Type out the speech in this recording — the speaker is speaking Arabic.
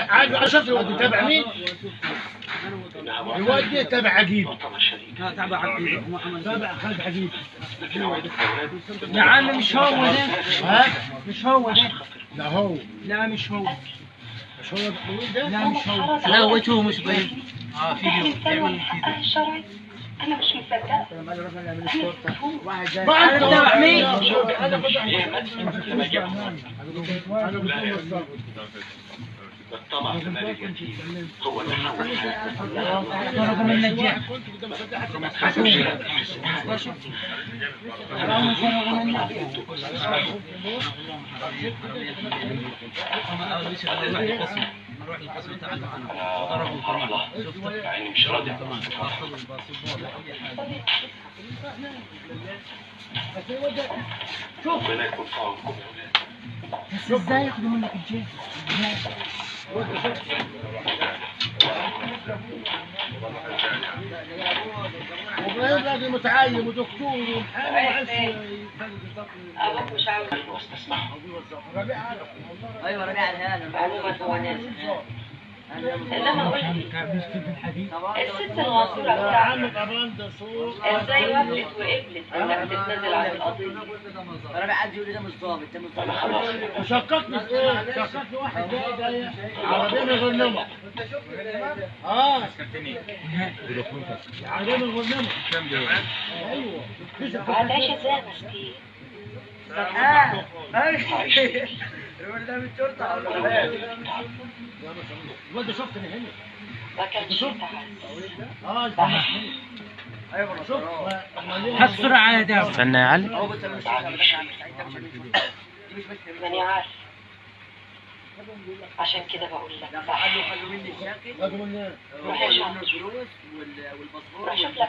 عاد شفت الواد تابع مين؟ الواد تابع عقيل. تابع عقيل. تابع خالد عقيل. يا عم مش هو ده. ها؟ مش هو ده. لا هو. لا مش هو. مش هو الطويل ده؟ لا مش هو. لا وجهه مش باين. فيديو بيعمل فيديو. أنا مش مصدقة. واحد جاي. أنا تابع مين؟ الطمع في مال اليتيم هو اللي حول رقم النجاح. نروح للقسم تاعنا وضربوا كمان. شفت؟ عيني مش راضي ربنا يكون في عونكم يا ولاد. بس ازاي ياخدوا منك الجيش؟ وابراهيم راجل متعلم ودكتور ومحامي أبوك مش عاوز. ايوه ربيع هذا معلومة هو نازل. إنما قلت الست الغفورة بتاعتك ازاي وافقت وقبلت انك تتنازل عن القضية؟ ربيع عاد يقول لي ده مش ضابط ده مش ضابط. وشككني في ايه؟ شككني واحد جاي عربيه من غرنمه. عربيه من غرنمه. ايوه. هتعيش ازاي يا مسكين؟ الولد ده من الشرطة الواد ده شفتني هنا. ما كانش ايوه شوف هات بسرعة يا داوود. استنى يا علي. ماني عارف. عشان كده بقول لك خلوا مني الشاكل. خدوا مني. روح يا شاطر. الفلوس والباسبور. روح شوف لك